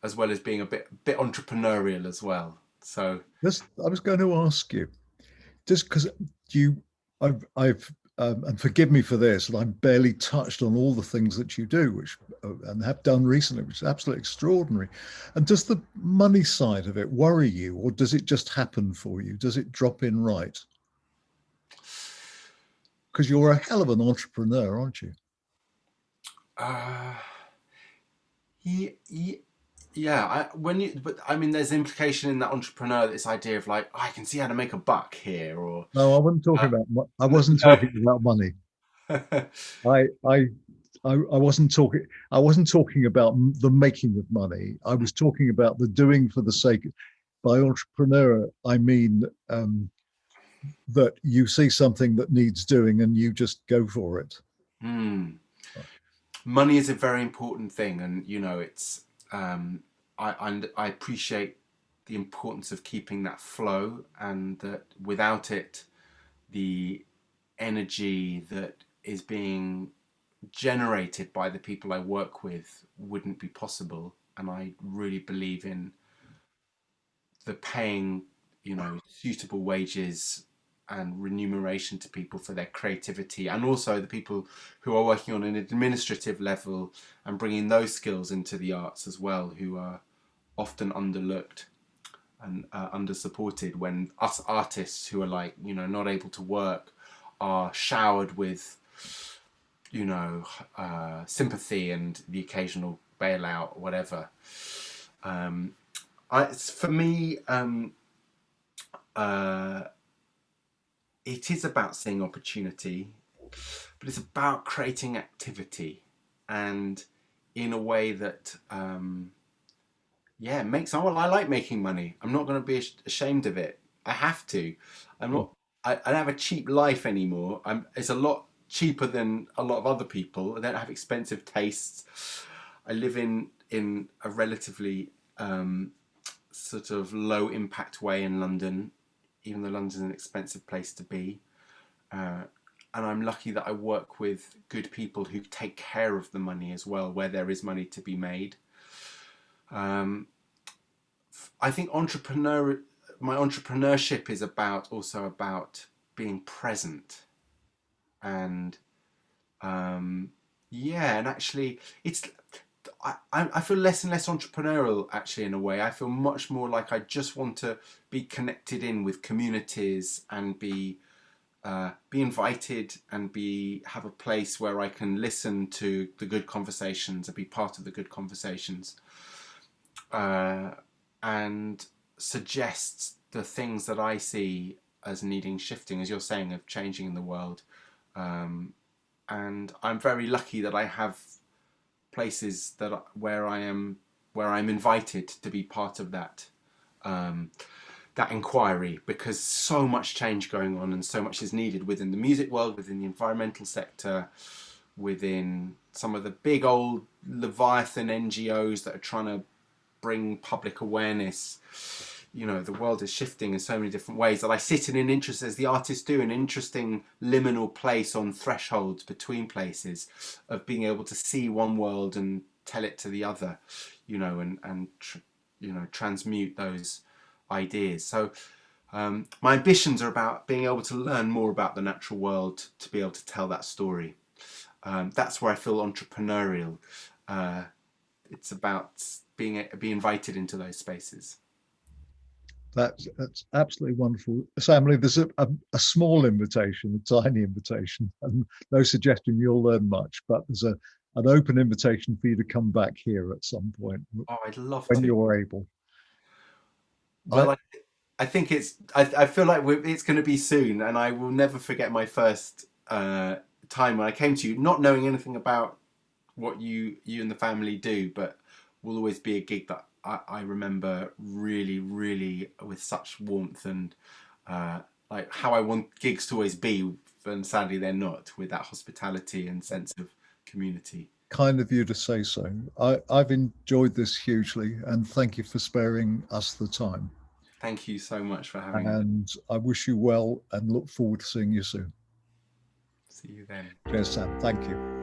as well as being a bit entrepreneurial as well. So I was going to ask you, just because I've and forgive me for this, and I've barely touched on all the things that you do, which and have done recently, which is absolutely extraordinary. And does the money side of it worry you, or does it just happen for you? Does it drop in right? Because you're a hell of an entrepreneur, aren't you? Yeah. But I mean, there's implication in that entrepreneur, this idea of like, oh, I can see how to make a buck here, or No, I wasn't talking uh, about. I wasn't talking about money. I I I wasn't talking. I wasn't talking about the making of money. I was talking about the doing for the sake. By entrepreneur, I mean that you see something that needs doing and you just go for it. Money is a very important thing, and you know, it's I appreciate the importance of keeping that flow, and that without it, the energy that is being generated by the people I work with wouldn't be possible. And I really believe in the paying, you know, suitable wages and remuneration to people for their creativity, and also the people who are working on an administrative level and bringing those skills into the arts as well, who are often underlooked and under supported, when us artists who are, like, you know, not able to work are showered with, you know, sympathy and the occasional bailout or whatever. For me, it is about seeing opportunity, but it's about creating activity, and in a way that yeah, make some. Well, I like making money. I'm not going to be ashamed of it. I have to. I'm Sure. not. I don't have a cheap life anymore. It's a lot cheaper than a lot of other people. I don't have expensive tastes. I live in a relatively sort of low impact way in London, even though London's an expensive place to be. Uh, and I'm lucky that I work with good people who take care of the money as well, where there is money to be made. Um, I think my entrepreneurship is also about being present and yeah, and actually it's I feel less and less entrepreneurial actually in a way. I feel much more like I just want to be connected in with communities and be invited and have a place where I can listen to the good conversations and be part of the good conversations. Uh, and suggests the things that I see as needing shifting, as you're saying, of changing in the world. Um, and I'm very lucky that I have places where I'm invited to be part of um, that inquiry, because so much change going on and so much is needed within the music world, within the environmental sector, within some of the big old Leviathan NGOs that are trying to bring public awareness. You know, the world is shifting in so many different ways that I sit in an interest, as the artists do, an interesting liminal place on thresholds between places of being able to see one world and tell it to the other, you know, and transmute those ideas. So my ambitions are about being able to learn more about the natural world to be able to tell that story. That's where I feel entrepreneurial. It's about being invited into those spaces. That's absolutely wonderful. Sam Lee, there's a small invitation, a tiny invitation, and no suggestion you'll learn much, but there's an open invitation for you to come back here at some point Oh, I'd love when to. you're able. I, Well, I think I feel like it's going to be soon, and I will never forget my first time when I came to you, not knowing anything about what you and the family do, but will always be a gig that I remember really, really with such warmth and like how I want gigs to always be, and sadly they're not, with that hospitality and sense of community. kind of you to say so. I've enjoyed this hugely, and thank you for sparing us the time. Thank you so much for having me. And I wish you well and look forward to seeing you soon. See you then. Cheers, Sam. Thank you.